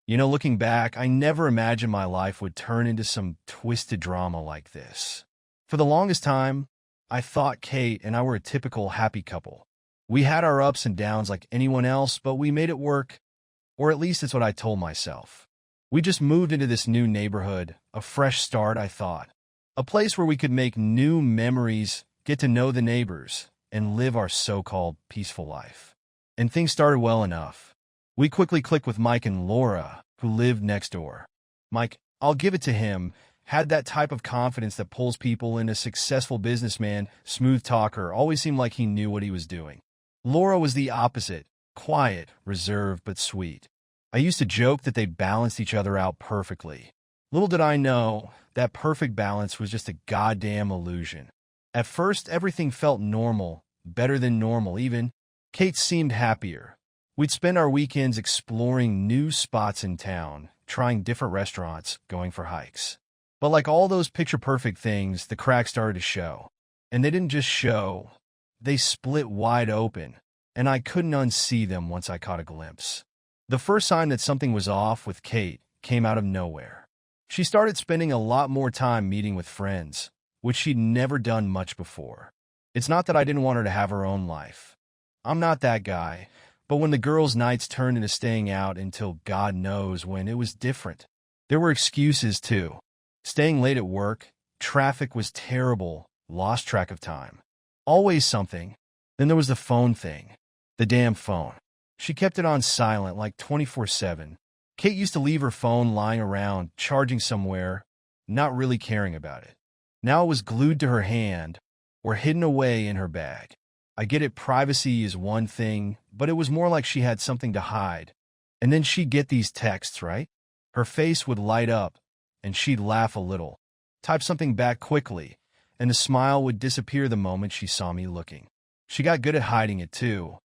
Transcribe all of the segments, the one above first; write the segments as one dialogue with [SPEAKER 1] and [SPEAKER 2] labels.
[SPEAKER 1] Looking back, I never imagined my life would turn into some twisted drama like this. For the longest time, I thought Kate and I were a typical happy couple. We had our ups and downs like anyone else, but we made it work, or at least it's what I told myself. We just moved into this new neighborhood, a fresh start, I thought. A place where we could make new memories, get to know the neighbors, and live our so-called peaceful life. And things started well enough. We quickly clicked with Mike and Laura, who lived next door. Mike, I'll give it to him, had that type of confidence that pulls people in. A successful businessman, smooth talker, always seemed like he knew what he was doing. Laura was the opposite, quiet, reserved, but sweet. I used to joke that they balanced each other out perfectly. Little did I know, that perfect balance was just a goddamn illusion. At first, everything felt normal, better than normal even. Kate seemed happier. We'd spend our weekends exploring new spots in town, trying different restaurants, going for hikes. But like all those picture-perfect things, the cracks started to show. And they didn't just show, they split wide open, and I couldn't unsee them once I caught a glimpse. The first sign that something was off with Kate came out of nowhere. She started spending a lot more time meeting with friends, which she'd never done much before. It's not that I didn't want her to have her own life. I'm not that guy, but when the girls' nights turned into staying out until God knows when, it was different. There were excuses, too. Staying late at work, traffic was terrible, lost track of time. Always something. Then there was the phone thing. The damn phone. She kept it on silent, like 24/7. Kate used to leave her phone lying around, charging somewhere, not really caring about it. Now it was glued to her hand, or hidden away in her bag. I get it, privacy is one thing, but it was more like she had something to hide. And then she'd get these texts, right? Her face would light up, and she'd laugh a little, type something back quickly, and the smile would disappear the moment she saw me looking. She got good at hiding it, too.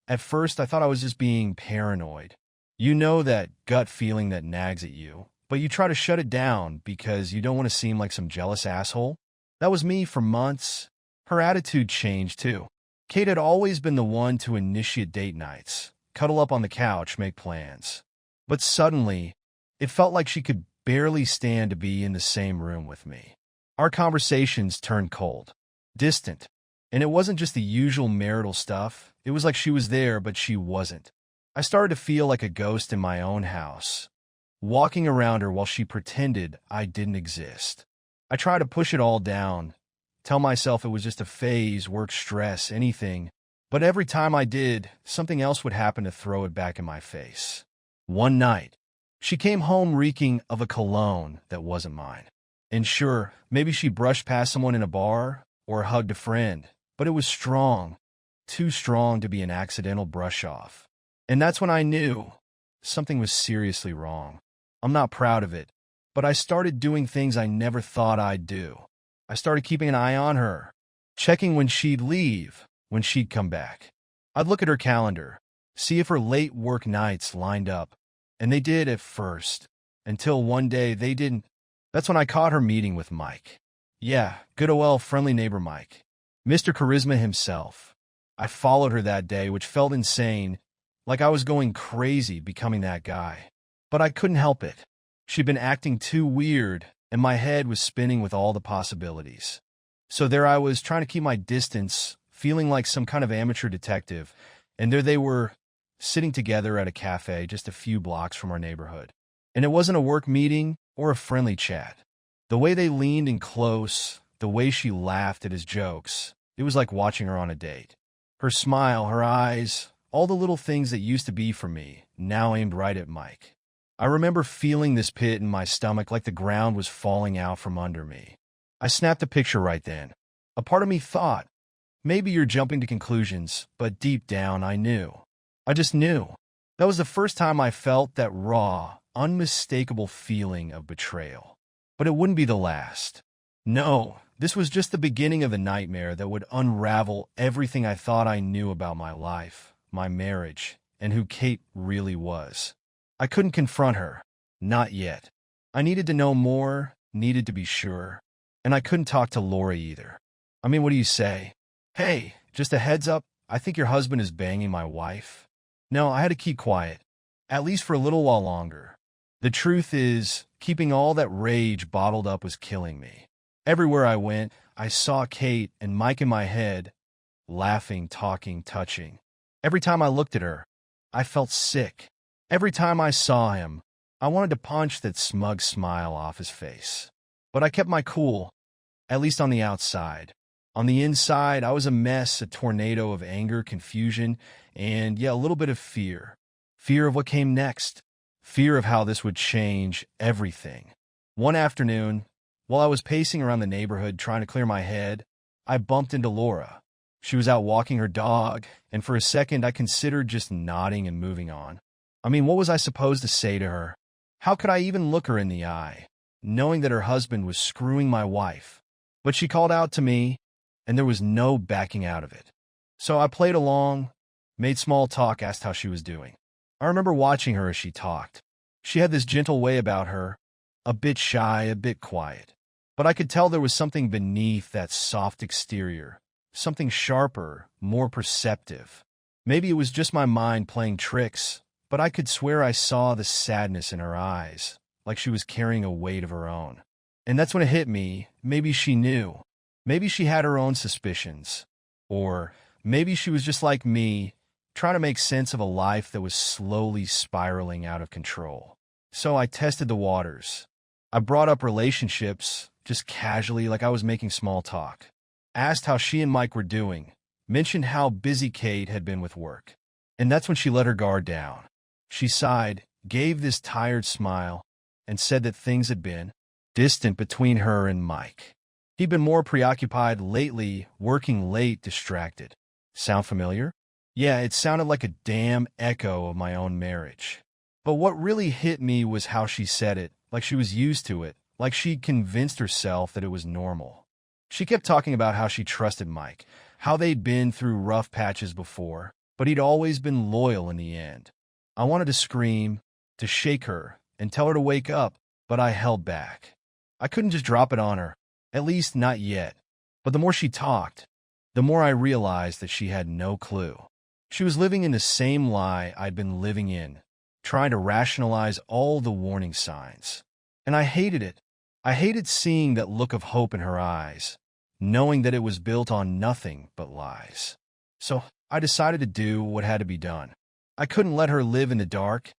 [SPEAKER 1] At first, I thought I was just being paranoid. You know that gut feeling that nags at you, but you try to shut it down because you don't want to seem like some jealous asshole. That was me for months. Her attitude changed, too. Kate had always been the one to initiate date nights, cuddle up on the couch, make plans. But suddenly, it felt like she could barely stand to be in the same room with me. Our conversations turned cold, distant, and it wasn't just the usual marital stuff. It was like she was there, but she wasn't. I started to feel like a ghost in my own house, walking around her while she pretended I didn't exist. I tried to push it all down, tell myself it was just a phase, work stress, anything, but every time I did, something else would happen to throw it back in my face. One night, she came home reeking of a cologne that wasn't mine. And sure, maybe she brushed past someone in a bar or hugged a friend, but it was strong, too strong to be an accidental brush-off. And that's when I knew something was seriously wrong. I'm not proud of it, but I started doing things I never thought I'd do. I started keeping an eye on her, checking when she'd leave, when she'd come back. I'd look at her calendar, see if her late work nights lined up, and they did at first, until one day they didn't. That's when I caught her meeting with Mike. Yeah, good old friendly neighbor Mike. Mr. Charisma himself. I followed her that day, which felt insane, like I was going crazy becoming that guy. But I couldn't help it. She'd been acting too weird, and my head was spinning with all the possibilities. So there I was, trying to keep my distance, feeling like some kind of amateur detective, and there they were, sitting together at a cafe just a few blocks from our neighborhood. And it wasn't a work meeting or a friendly chat. The way they leaned in close, the way she laughed at his jokes, it was like watching her on a date. Her smile, her eyes, all the little things that used to be for me, now aimed right at Mike. I remember feeling this pit in my stomach like the ground was falling out from under me. I snapped a picture right then. A part of me thought, maybe you're jumping to conclusions, but deep down I knew. I just knew. That was the first time I felt that raw, unmistakable feeling of betrayal. But it wouldn't be the last. No, this was just the beginning of a nightmare that would unravel everything I thought I knew about my life, my marriage, and who Kate really was. I couldn't confront her. Not yet. I needed to know more, needed to be sure. And I couldn't talk to Laura either. I mean, what do you say? Hey, just a heads up, I think your husband is banging my wife. No, I had to keep quiet. At least for a little while longer. The truth is, keeping all that rage bottled up was killing me. Everywhere I went, I saw Kate and Mike in my head, laughing, talking, touching. Every time I looked at her, I felt sick. Every time I saw him, I wanted to punch that smug smile off his face. But I kept my cool, at least on the outside. On the inside, I was a mess, a tornado of anger, confusion, and, yeah, a little bit of fear. Fear of what came next. Fear of how this would change everything. One afternoon, while I was pacing around the neighborhood trying to clear my head, I bumped into Laura. She was out walking her dog, and for a second I considered just nodding and moving on. I mean, what was I supposed to say to her? How could I even look her in the eye, knowing that her husband was screwing my wife? But she called out to me, and there was no backing out of it. So I played along, made small talk, asked how she was doing. I remember watching her as she talked. She had this gentle way about her, a bit shy, a bit quiet. But I could tell there was something beneath that soft exterior, something sharper, more perceptive. Maybe it was just my mind playing tricks, but I could swear I saw the sadness in her eyes, like she was carrying a weight of her own. And that's when it hit me. Maybe she knew. Maybe she had her own suspicions. Or maybe she was just like me, trying to make sense of a life that was slowly spiraling out of control. So I tested the waters. I brought up relationships, just casually, like I was making small talk. Asked how she and Mike were doing, mentioned how busy Kate had been with work. And that's when she let her guard down. She sighed, gave this tired smile, and said that things had been distant between her and Mike. He'd been more preoccupied lately, working late, distracted. Sound familiar? Yeah, it sounded like a damn echo of my own marriage. But what really hit me was how she said it, like she was used to it, like she'd convinced herself that it was normal. She kept talking about how she trusted Mike, how they'd been through rough patches before, but he'd always been loyal in the end. I wanted to scream, to shake her, and tell her to wake up, but I held back. I couldn't just drop it on her, at least not yet. But the more she talked, the more I realized that she had no clue. She was living in the same lie I'd been living in, trying to rationalize all the warning signs. And I hated it. I hated seeing that look of hope in her eyes, knowing that it was built on nothing but lies. So I decided to do what had to be done. I couldn't let her live in the dark,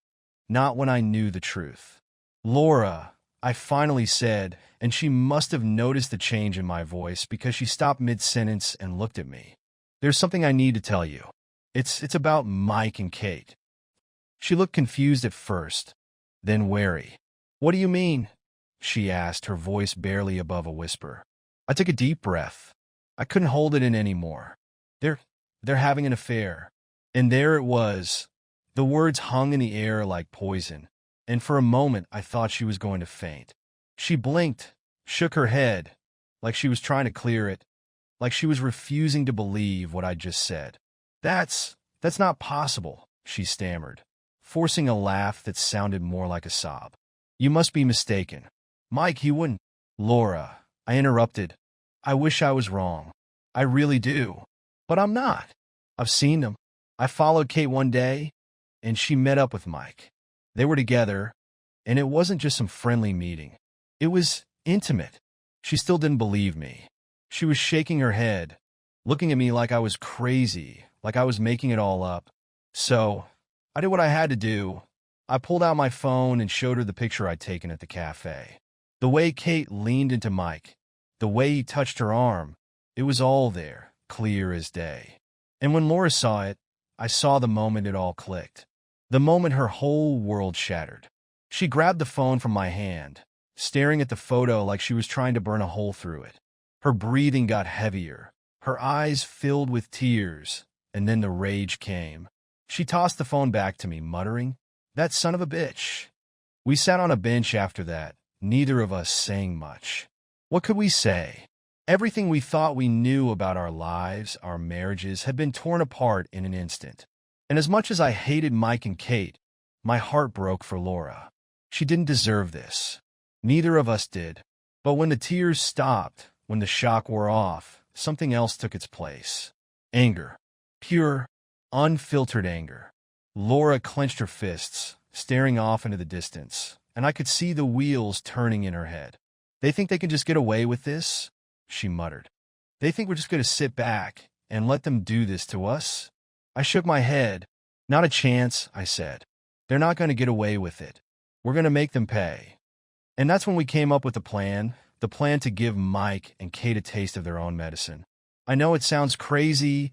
[SPEAKER 1] not when I knew the truth. "Laura," I finally said, and she must have noticed the change in my voice because she stopped mid-sentence and looked at me. "There's something I need to tell you. It's about Mike and Kate." She looked confused at first, then wary. "What do you mean?" she asked, her voice barely above a whisper. I took a deep breath. I couldn't hold it in anymore. They're having an affair." And there it was. The words hung in the air like poison, and for a moment I thought she was going to faint. She blinked, shook her head, like she was trying to clear it, like she was refusing to believe what I'd just said. That's not possible," she stammered, forcing a laugh that sounded more like a sob. "You must be mistaken. Mike, he wouldn't." "Laura," I interrupted. "I wish I was wrong. I really do. But I'm not. I've seen them. I followed Kate one day, and she met up with Mike. They were together, and it wasn't just some friendly meeting. It was intimate." She still didn't believe me. She was shaking her head, looking at me like I was crazy, like I was making it all up. So I did what I had to do. I pulled out my phone and showed her the picture I'd taken at the cafe. The way Kate leaned into Mike, the way he touched her arm, it was all there, clear as day. And when Laura saw it, I saw the moment it all clicked. The moment her whole world shattered. She grabbed the phone from my hand, staring at the photo like she was trying to burn a hole through it. Her breathing got heavier, her eyes filled with tears, and then the rage came. She tossed the phone back to me, muttering, "That son of a bitch." We sat on a bench after that, neither of us saying much. What could we say? Everything we thought we knew about our lives, our marriages, had been torn apart in an instant. And as much as I hated Mike and Kate, my heart broke for Laura. She didn't deserve this. Neither of us did. But when the tears stopped, when the shock wore off, something else took its place. Anger. Pure, unfiltered anger. Laura clenched her fists, staring off into the distance, and I could see the wheels turning in her head. They think they can just get away with this? She muttered. They think we're just going to sit back and let them do this to us? I shook my head. Not a chance, I said. They're not going to get away with it. We're going to make them pay. And that's when we came up with the plan to give Mike and Kate a taste of their own medicine. I know it sounds crazy,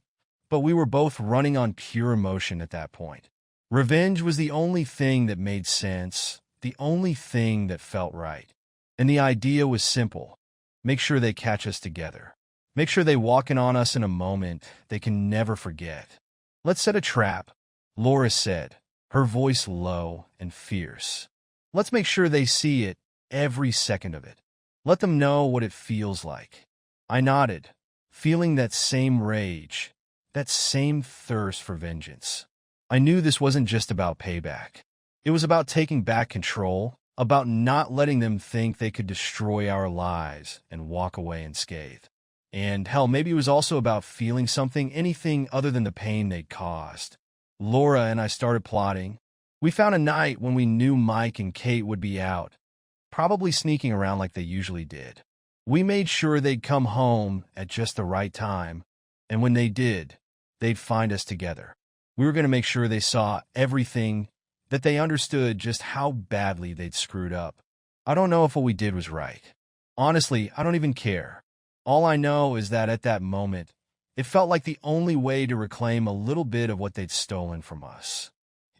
[SPEAKER 1] but we were both running on pure emotion at that point. Revenge was the only thing that made sense, the only thing that felt right. And the idea was simple. Make sure they catch us together. Make sure they walk in on us in a moment they can never forget. Let's set a trap, Laura said, her voice low and fierce. Let's make sure they see it, every second of it. Let them know what it feels like. I nodded, feeling that same rage, that same thirst for vengeance. I knew this wasn't just about payback. It was about taking back control, about not letting them think they could destroy our lives and walk away unscathed. And hell, maybe it was also about feeling something, anything other than the pain they'd caused. Laura and I started plotting. We found a night when we knew Mike and Kate would be out, probably sneaking around like they usually did. We made sure they'd come home at just the right time, and when they did, they'd find us together. We were going to make sure they saw everything, that they understood just how badly they'd screwed up. I don't know if what we did was right. Honestly, I don't even care. All I know is that at that moment, it felt like the only way to reclaim a little bit of what they'd stolen from us.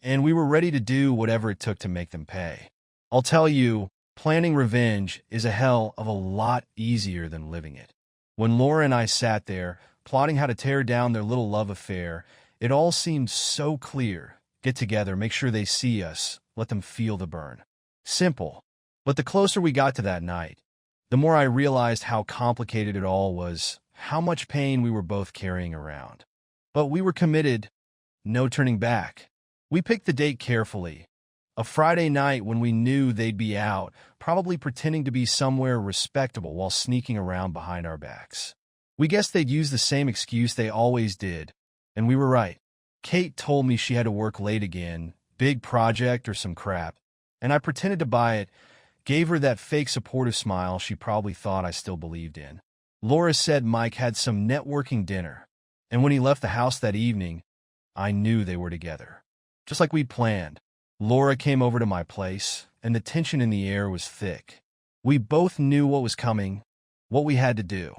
[SPEAKER 1] And we were ready to do whatever it took to make them pay. I'll tell you, planning revenge is a hell of a lot easier than living it. When Laura and I sat there, plotting how to tear down their little love affair, it all seemed so clear. Get together, make sure they see us, let them feel the burn. Simple. But the closer we got to that night, the more I realized how complicated it all was, how much pain we were both carrying around. But we were committed. No turning back. We picked the date carefully. A Friday night when we knew they'd be out, probably pretending to be somewhere respectable while sneaking around behind our backs. We guessed they'd use the same excuse they always did, and we were right. Kate told me she had to work late again, big project or some crap, and I pretended to buy it, gave her that fake supportive smile she probably thought I still believed in. Laura said Mike had some networking dinner, and when he left the house that evening, I knew they were together. Just like we'd planned. Laura came over to my place, and the tension in the air was thick. We both knew what was coming, what we had to do,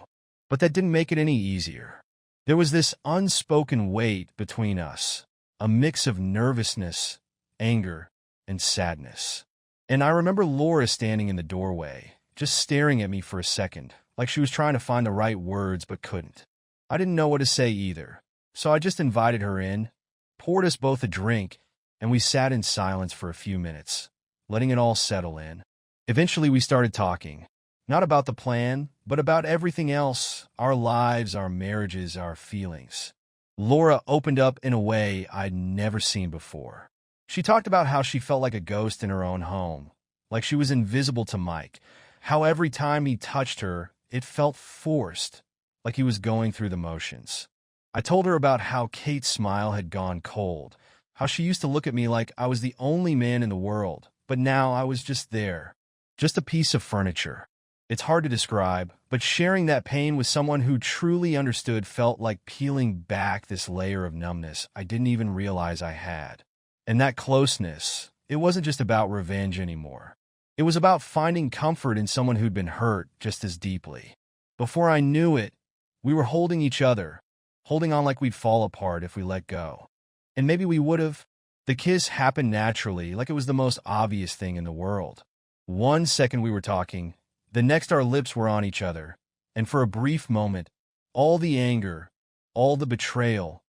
[SPEAKER 1] but that didn't make it any easier. There was this unspoken weight between us, a mix of nervousness, anger, and sadness. And I remember Laura standing in the doorway, just staring at me for a second, like she was trying to find the right words but couldn't. I didn't know what to say either, so I just invited her in, poured us both a drink, and we sat in silence for a few minutes, letting it all settle in. Eventually we started talking, not about the plan, but about everything else, our lives, our marriages, our feelings. Laura opened up in a way I'd never seen before. She talked about how she felt like a ghost in her own home, like she was invisible to Mike, how every time he touched her, it felt forced, like he was going through the motions. I told her about how Kate's smile had gone cold, how she used to look at me like I was the only man in the world, but now I was just there, just a piece of furniture. It's hard to describe, but sharing that pain with someone who truly understood felt like peeling back this layer of numbness I didn't even realize I had. And that closeness, it wasn't just about revenge anymore. It was about finding comfort in someone who'd been hurt just as deeply. Before I knew it, we were holding each other, holding on like we'd fall apart if we let go. And maybe we would have. The kiss happened naturally, like it was the most obvious thing in the world. 1 second we were talking, the next our lips were on each other, and for a brief moment, all the anger, all the betrayal,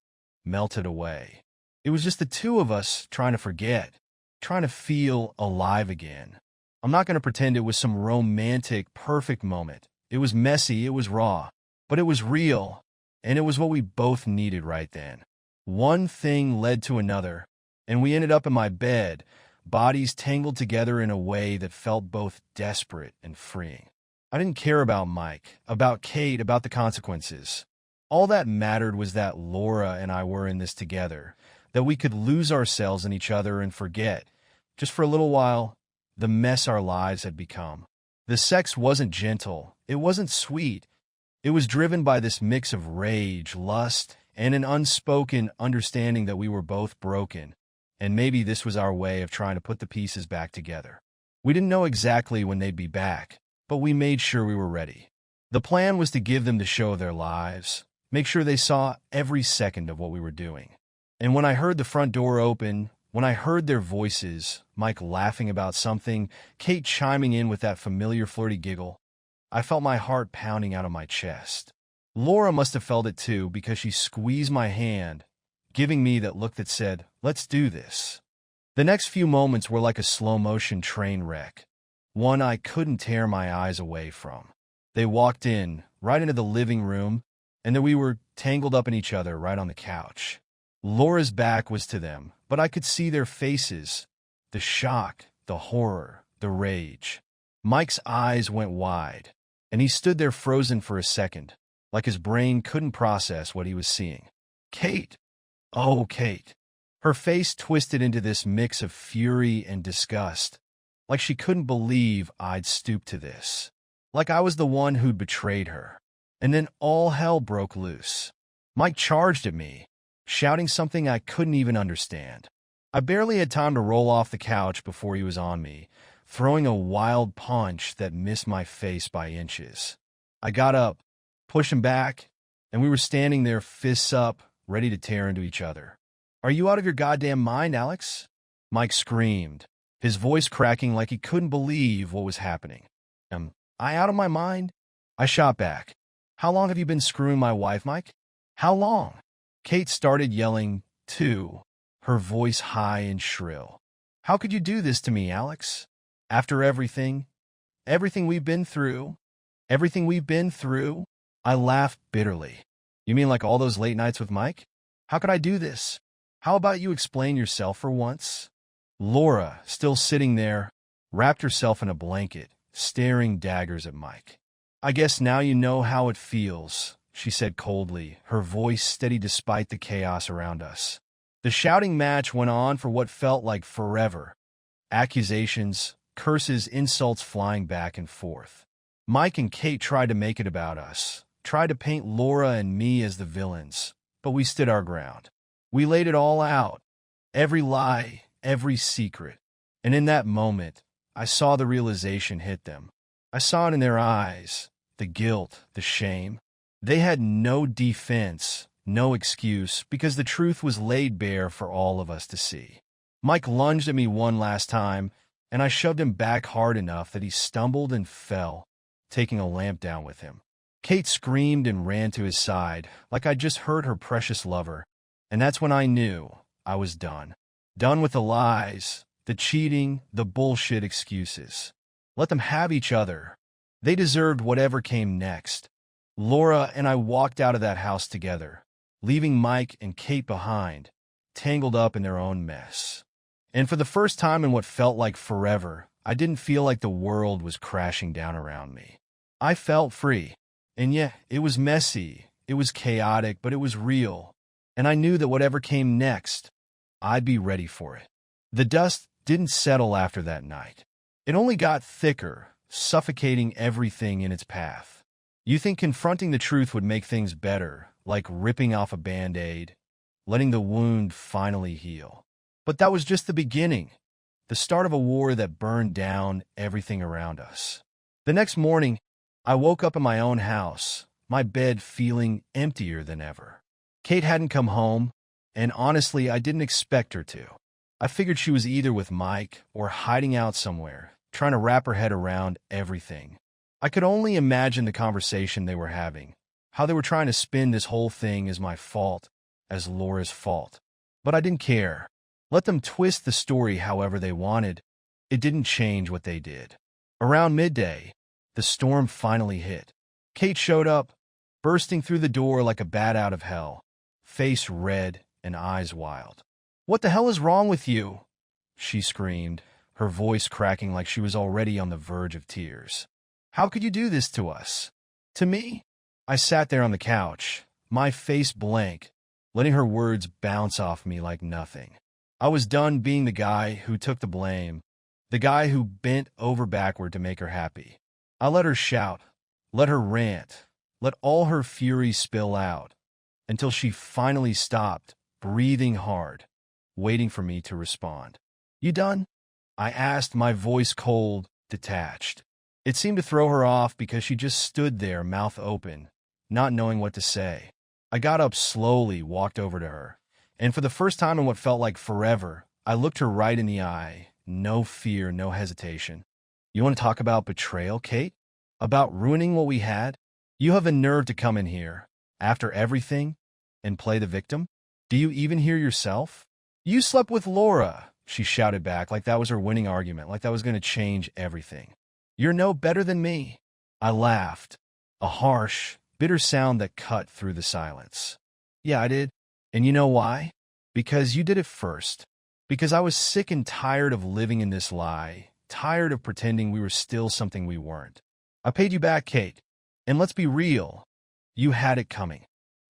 [SPEAKER 1] melted away. It was just the two of us trying to forget, trying to feel alive again. I'm not going to pretend it was some romantic, perfect moment. It was messy, it was raw, but it was real, and it was what we both needed right then. One thing led to another, and we ended up in my bed, bodies tangled together in a way that felt both desperate and freeing. I didn't care about Mike, about Kate, about the consequences. All that mattered was that Laura and I were in this together, that we could lose ourselves in each other and forget, just for a little while, the mess our lives had become. The sex wasn't gentle, it wasn't sweet. It was driven by this mix of rage, lust, and an unspoken understanding that we were both broken, and maybe this was our way of trying to put the pieces back together. We didn't know exactly when they'd be back, but we made sure we were ready. The plan was to give them the show of their lives, make sure they saw every second of what we were doing. And when I heard the front door open, when I heard their voices, Mike laughing about something, Kate chiming in with that familiar flirty giggle, I felt my heart pounding out of my chest. Laura must have felt it too because she squeezed my hand, giving me that look that said, "Let's do this." The next few moments were like a slow-motion train wreck, one I couldn't tear my eyes away from. They walked in, right into the living room, and then we were tangled up in each other right on the couch. Laura's back was to them, but I could see their faces, the shock, the horror, the rage. Mike's eyes went wide, and he stood there frozen for a second, like his brain couldn't process what he was seeing. Kate! Oh, Kate! Her face twisted into this mix of fury and disgust, like she couldn't believe I'd stooped to this, like I was the one who'd betrayed her. And then all hell broke loose. Mike charged at me, shouting something I couldn't even understand. I barely had time to roll off the couch before he was on me, throwing a wild punch that missed my face by inches. I got up, pushed him back, and we were standing there, fists up, ready to tear into each other. "Are you out of your goddamn mind, Alex?" Mike screamed, his voice cracking like he couldn't believe what was happening. Am I out of my mind? I shot back. "How long have you been screwing my wife, Mike? How long?" Kate started yelling, too, her voice high and shrill. "How could you do this to me, Alex? After everything we've been through, everything we've been through?" I laughed bitterly. "You mean like all those late nights with Mike? How could I do this? How about you explain yourself for once?" Laura, still sitting there, wrapped herself in a blanket, staring daggers at Mike. "I guess now you know how it feels," she said coldly, her voice steady despite the chaos around us. The shouting match went on for what felt like forever. Accusations, curses, insults flying back and forth. Mike and Kate tried to make it about us, tried to paint Laura and me as the villains, but we stood our ground. We laid it all out, every lie, every secret. And in that moment, I saw the realization hit them. I saw it in their eyes, the guilt, the shame. They had no defense, no excuse, because the truth was laid bare for all of us to see. Mike lunged at me one last time, and I shoved him back hard enough that he stumbled and fell, taking a lamp down with him. Kate screamed and ran to his side, like I'd just heard her precious lover, and that's when I knew I was done. Done with the lies, the cheating, the bullshit excuses. Let them have each other. They deserved whatever came next. Laura and I walked out of that house together, leaving Mike and Kate behind, tangled up in their own mess. And for the first time in what felt like forever, I didn't feel like the world was crashing down around me. I felt free. And yeah, it was messy, it was chaotic, but it was real. And I knew that whatever came next, I'd be ready for it. The dust didn't settle after that night. It only got thicker, suffocating everything in its path. You think confronting the truth would make things better, like ripping off a Band-Aid, letting the wound finally heal. But that was just the beginning, the start of a war that burned down everything around us. The next morning, I woke up in my own house, my bed feeling emptier than ever. Kate hadn't come home, and honestly, I didn't expect her to. I figured she was either with Mike or hiding out somewhere, trying to wrap her head around everything. I could only imagine the conversation they were having, how they were trying to spin this whole thing as my fault, as Laura's fault. But I didn't care. Let them twist the story however they wanted. It didn't change what they did. Around midday, the storm finally hit. Kate showed up, bursting through the door like a bat out of hell, face red and eyes wild. "What the hell is wrong with you?" she screamed, her voice cracking like she was already on the verge of tears. "How could you do this to us? To me?" I sat there on the couch, my face blank, letting her words bounce off me like nothing. I was done being the guy who took the blame, The guy who bent over backward to make her happy. I let her shout, let her rant, let all her fury spill out, until she finally stopped, breathing hard, waiting for me to respond. You done? I asked, my voice cold, detached. It seemed to throw her off because she just stood there, mouth open, not knowing what to say. I got up slowly, walked over to her, and for the first time in what felt like forever, I looked her right in the eye. No fear, no hesitation. You want to talk about betrayal, Kate? About ruining what we had? You have a nerve to come in here, after everything, and play the victim? Do you even hear yourself? You slept with Laura, she shouted back, like that was her winning argument, like that was going to change everything. You're no better than me. I laughed, a harsh, bitter sound that cut through the silence. Yeah, I did. And you know why? Because you did it first. Because I was sick and tired of living in this lie, tired of pretending we were still something we weren't. I paid you back, Kate. And let's be real. You had it coming.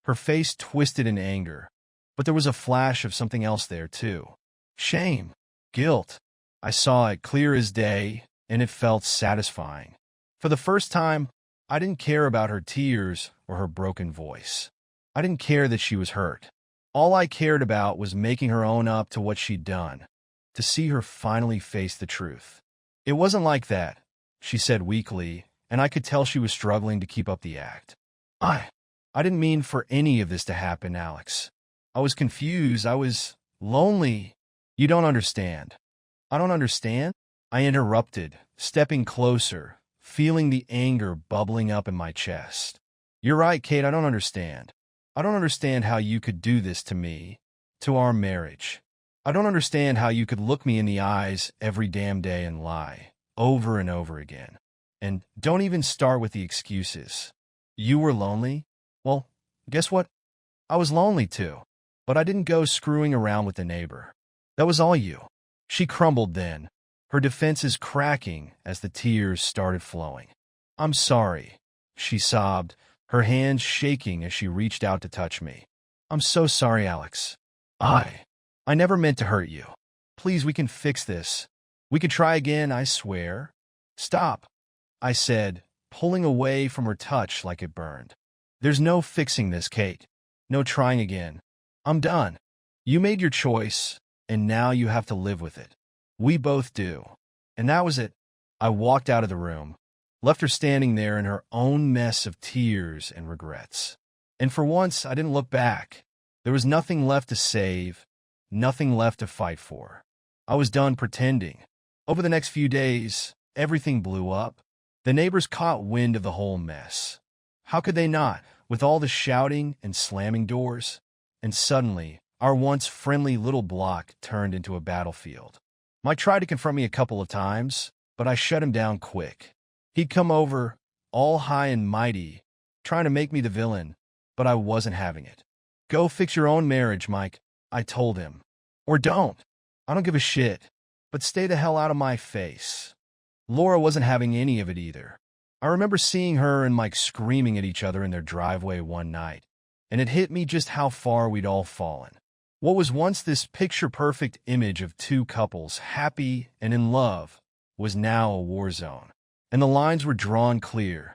[SPEAKER 1] Her face twisted in anger, but there was a flash of something else there, too. Shame. Guilt. I saw it clear as day, and it felt satisfying. For the first time, I didn't care about her tears or her broken voice. I didn't care that she was hurt. All I cared about was making her own up to what she'd done, to see her finally face the truth. It wasn't like that, she said weakly, and I could tell she was struggling to keep up the act. I didn't mean for any of this to happen, Alex. I was confused. I was lonely. You don't understand. I don't understand? I interrupted, stepping closer, feeling the anger bubbling up in my chest. You're right, Kate, I don't understand. I don't understand how you could do this to me, to our marriage. I don't understand how you could look me in the eyes every damn day and lie, over and over again. And don't even start with the excuses. You were lonely? Well, guess what? I was lonely too. But I didn't go screwing around with the neighbor. That was all you. She crumbled then, her defenses cracking as the tears started flowing. I'm sorry, she sobbed, her hands shaking as she reached out to touch me. I'm so sorry, Alex. I never meant to hurt you. Please, we can fix this. We can try again, I swear. Stop, I said, pulling away from her touch like it burned. There's no fixing this, Kate. No trying again. I'm done. You made your choice, and now you have to live with it. We both do. And that was it. I walked out of the room, left her standing there in her own mess of tears and regrets. And for once, I didn't look back. There was nothing left to save, nothing left to fight for. I was done pretending. Over the next few days, everything blew up. The neighbors caught wind of the whole mess. How could they not, with all the shouting and slamming doors? And suddenly, our once friendly little block turned into a battlefield. Mike tried to confront me a couple of times, but I shut him down quick. He'd come over, all high and mighty, trying to make me the villain, but I wasn't having it. Go fix your own marriage, Mike, I told him. Or don't. I don't give a shit, but stay the hell out of my face. Laura wasn't having any of it either. I remember seeing her and Mike screaming at each other in their driveway one night, and it hit me just how far we'd all fallen. What was once this picture-perfect image of two couples, happy and in love, was now a war zone. And the lines were drawn clear.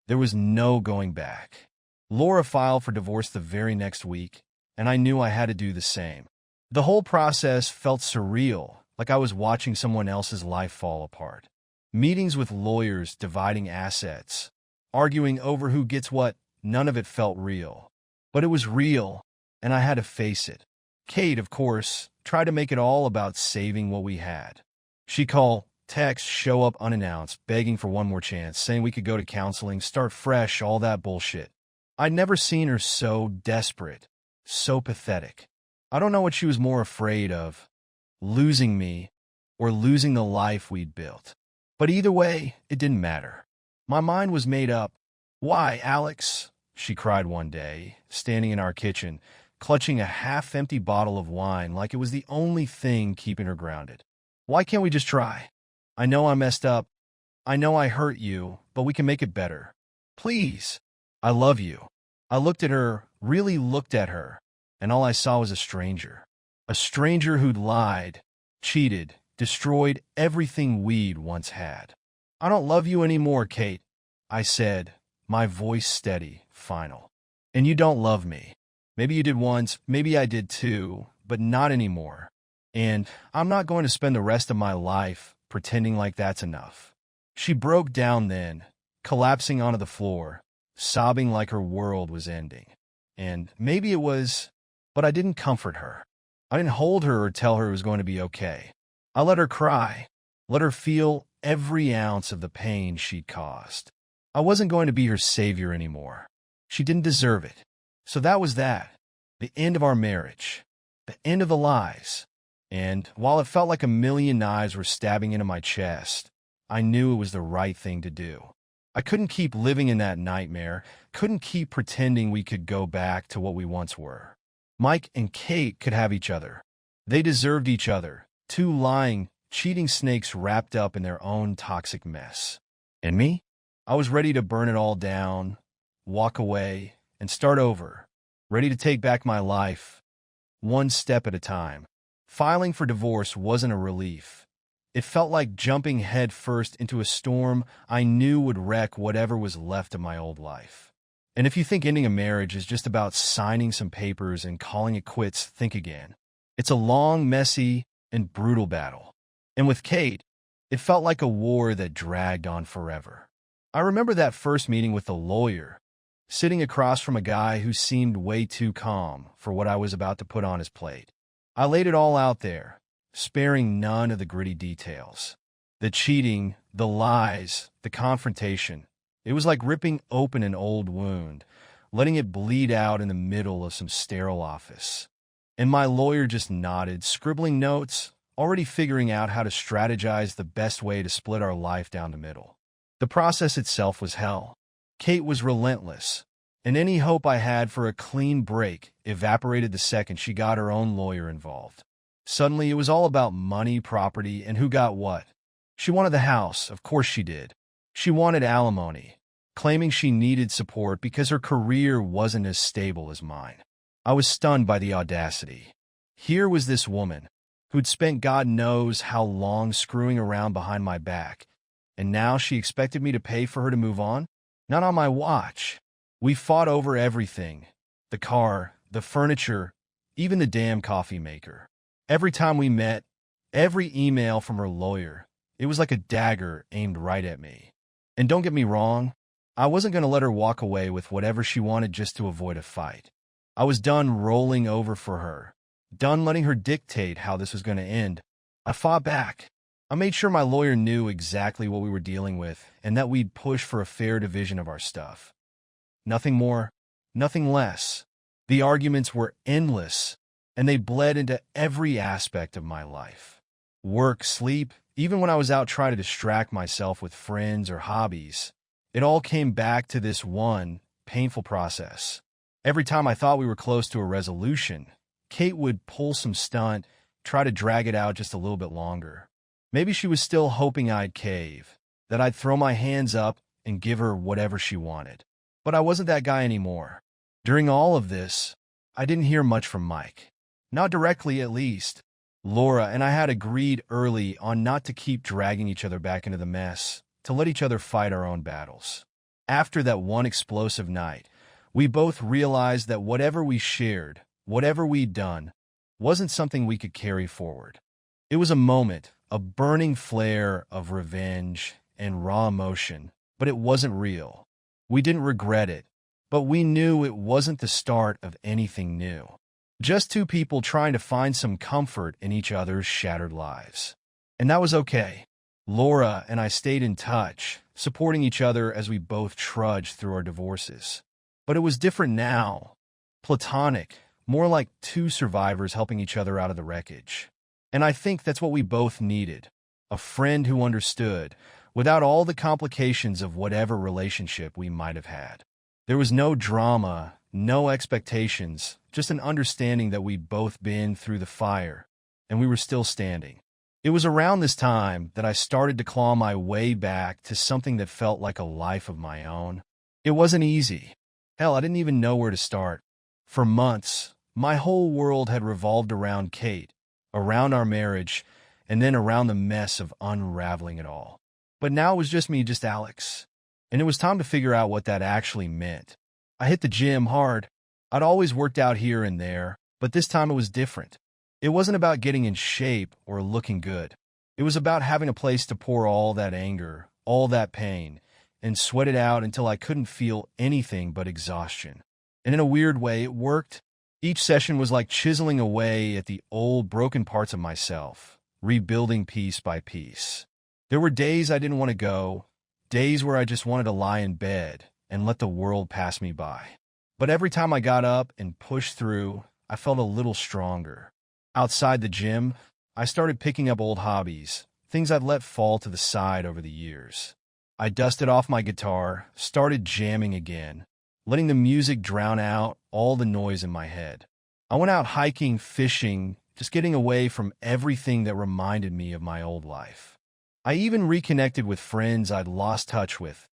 [SPEAKER 1] There was no going back. Laura filed for divorce the very next week, and I knew I had to do the same. The whole process felt surreal, like I was watching someone else's life fall apart. Meetings with lawyers dividing assets, arguing over who gets what, none of it felt real. But it was real, and I had to face it. Kate, of course, tried to make it all about saving what we had. She'd call, text, show up unannounced, begging for one more chance, saying we could go to counseling, start fresh, all that bullshit. I'd never seen her so desperate, so pathetic. I don't know what she was more afraid of, losing me or losing the life we'd built. But either way, it didn't matter. My mind was made up. Why, Alex? She cried one day, standing in our kitchen, clutching a half-empty bottle of wine like it was the only thing keeping her grounded. Why can't we just try? I know I messed up. I know I hurt you, but we can make it better. Please. I love you. I looked at her, really looked at her, and all I saw was a stranger. A stranger who'd lied, cheated, destroyed everything we'd once had. "I don't love you anymore, Kate," I said, my voice steady, final. "And you don't love me. Maybe you did once, maybe I did too, but not anymore. And I'm not going to spend the rest of my life pretending like that's enough." She broke down then, collapsing onto the floor, sobbing like her world was ending. And maybe it was, but I didn't comfort her. I didn't hold her or tell her it was going to be okay. I let her cry, let her feel every ounce of the pain she'd caused. I wasn't going to be her savior anymore. She didn't deserve it. So that was that. The end of our marriage. The end of the lies. And while it felt like a million knives were stabbing into my chest, I knew it was the right thing to do. I couldn't keep living in that nightmare, couldn't keep pretending we could go back to what we once were. Mike and Kate could have each other. They deserved each other, two lying, cheating snakes wrapped up in their own toxic mess. And me? I was ready to burn it all down, walk away, and start over, ready to take back my life, one step at a time. Filing for divorce wasn't a relief. It felt like jumping headfirst into a storm I knew would wreck whatever was left of my old life. And if you think ending a marriage is just about signing some papers and calling it quits, think again. It's a long, messy, and brutal battle. And with Kate, it felt like a war that dragged on forever. I remember that first meeting with the lawyer, sitting across from a guy who seemed way too calm for what I was about to put on his plate. I laid it all out there, sparing none of the gritty details. The cheating, the lies, the confrontation. It was like ripping open an old wound, letting it bleed out in the middle of some sterile office. And my lawyer just nodded, scribbling notes, already figuring out how to strategize the best way to split our life down the middle. The process itself was hell. Kate was relentless, and any hope I had for a clean break evaporated the second she got her own lawyer involved. Suddenly, it was all about money, property, and who got what. She wanted the house, of course she did. She wanted alimony, claiming she needed support because her career wasn't as stable as mine. I was stunned by the audacity. Here was this woman, who'd spent God knows how long screwing around behind my back, and now she expected me to pay for her to move on? Not on my watch. We fought over everything. The car, the furniture, even the damn coffee maker. Every time we met, every email from her lawyer, it was like a dagger aimed right at me. And don't get me wrong, I wasn't going to let her walk away with whatever she wanted just to avoid a fight. I was done rolling over for her, done letting her dictate how this was going to end. I fought back. I made sure my lawyer knew exactly what we were dealing with and that we'd push for a fair division of our stuff. Nothing more, nothing less. The arguments were endless, and they bled into every aspect of my life. Work, sleep, even when I was out trying to distract myself with friends or hobbies, it all came back to this one painful process. Every time I thought we were close to a resolution, Kate would pull some stunt, try to drag it out just a little bit longer. Maybe she was still hoping I'd cave, that I'd throw my hands up and give her whatever she wanted. But I wasn't that guy anymore. During all of this, I didn't hear much from Mike. Not directly, at least. Laura and I had agreed early on not to keep dragging each other back into the mess, to let each other fight our own battles. After that one explosive night, we both realized that whatever we shared, whatever we'd done, wasn't something we could carry forward. It was a moment, a burning flare of revenge and raw emotion, but it wasn't real. We didn't regret it, but we knew it wasn't the start of anything new. Just two people trying to find some comfort in each other's shattered lives. And that was okay. Laura and I stayed in touch, supporting each other as we both trudged through our divorces. But it was different now. Platonic, more like two survivors helping each other out of the wreckage. And I think that's what we both needed. A friend who understood, without all the complications of whatever relationship we might have had. There was no drama, no expectations, just an understanding that we'd both been through the fire, and we were still standing. It was around this time that I started to claw my way back to something that felt like a life of my own. It wasn't easy. Hell, I didn't even know where to start. For months, my whole world had revolved around Kate, around our marriage, and then around the mess of unraveling it all. But now it was just Alex. And it was time to figure out what that actually meant. I hit the gym hard. I'd always worked out here and there, but this time it was different. It wasn't about getting in shape or looking good. It was about having a place to pour all that anger, all that pain, and sweat it out until I couldn't feel anything but exhaustion. And in a weird way, it worked. Each session was like chiseling away at the old broken parts of myself, rebuilding piece by piece. There were days I didn't want to go, days where I just wanted to lie in bed and let the world pass me by. But every time I got up and pushed through, I felt a little stronger. Outside the gym, I started picking up old hobbies, things I'd let fall to the side over the years. I dusted off my guitar, started jamming again, letting the music drown out all the noise in my head. I went out hiking, fishing, just getting away from everything that reminded me of my old life. I even reconnected with friends I'd lost touch with,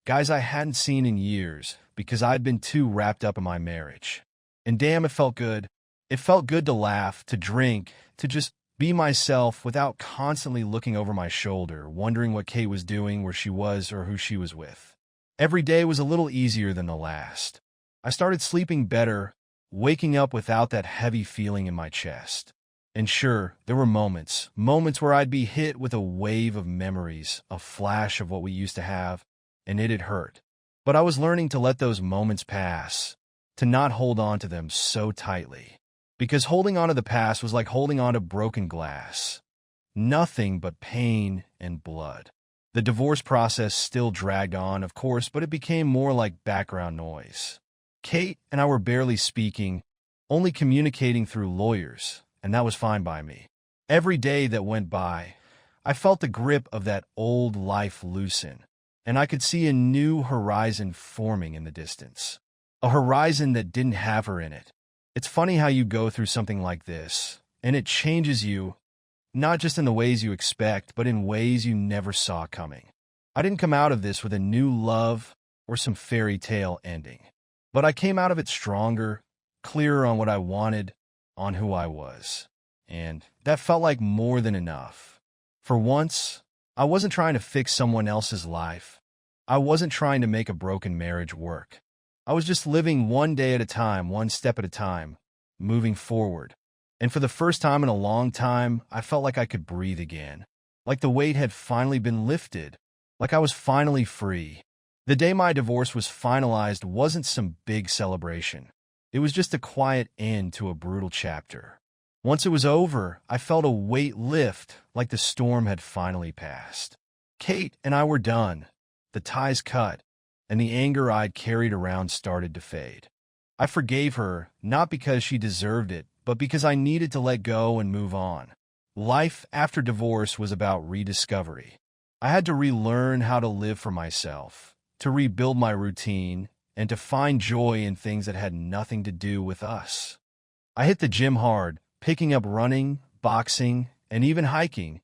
[SPEAKER 1] guys I hadn't seen in years because I'd been too wrapped up in my marriage. And damn, it felt good. It felt good to laugh, to drink, to just be myself without constantly looking over my shoulder, wondering what Kate was doing, where she was, or who she was with. Every day was a little easier than the last. I started sleeping better, waking up without that heavy feeling in my chest. And sure, there were moments where I'd be hit with a wave of memories, a flash of what we used to have, and it'd hurt. But I was learning to let those moments pass, to not hold on to them so tightly. Because holding on to the past was like holding on to broken glass. Nothing but pain and blood. The divorce process still dragged on, of course, but it became more like background noise. Kate and I were barely speaking, only communicating through lawyers, and that was fine by me. Every day that went by, I felt the grip of that old life loosen, and I could see a new horizon forming in the distance. A horizon that didn't have her in it. It's funny how you go through something like this, and it changes you, not just in the ways you expect, but in ways you never saw coming. I didn't come out of this with a new love or some fairy tale ending, but I came out of it stronger, clearer on what I wanted, on who I was. And that felt like more than enough. For once, I wasn't trying to fix someone else's life. I wasn't trying to make a broken marriage work. I was just living one day at a time, one step at a time, moving forward. And for the first time in a long time, I felt like I could breathe again. Like the weight had finally been lifted. Like I was finally free. The day my divorce was finalized wasn't some big celebration. It was just a quiet end to a brutal chapter. Once it was over, I felt a weight lift, like the storm had finally passed. Kate and I were done. The ties cut, and the anger I'd carried around started to fade. I forgave her, not because she deserved it, but because I needed to let go and move on. Life after divorce was about rediscovery. I had to relearn how to live for myself, to rebuild my routine, and to find joy in things that had nothing to do with us. I hit the gym hard, picking up running, boxing, and even hiking,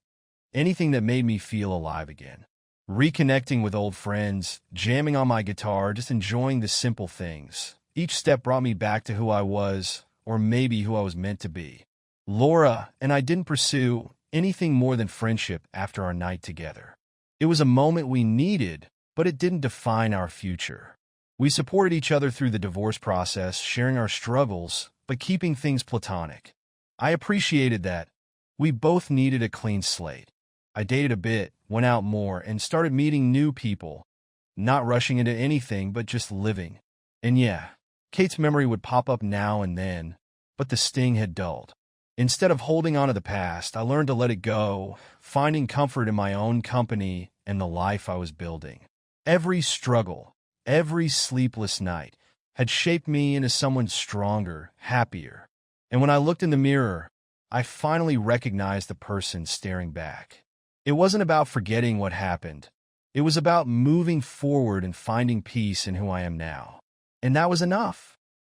[SPEAKER 1] anything that made me feel alive again. Reconnecting with old friends, jamming on my guitar, just enjoying the simple things. Each step brought me back to who I was, or maybe who I was meant to be. Laura and I didn't pursue anything more than friendship after our night together. It was a moment we needed, but it didn't define our future. We supported each other through the divorce process, sharing our struggles, but keeping things platonic. I appreciated that. We both needed a clean slate. I dated a bit, went out more, and started meeting new people, not rushing into anything, but just living. And yeah, Kate's memory would pop up now and then, but the sting had dulled. Instead of holding on to the past, I learned to let it go, finding comfort in my own company and the life I was building. Every struggle, every sleepless night had shaped me into someone stronger, happier. And when I looked in the mirror, I finally recognized the person staring back. It wasn't about forgetting what happened. It was about moving forward and finding peace in who I am now. And that was enough.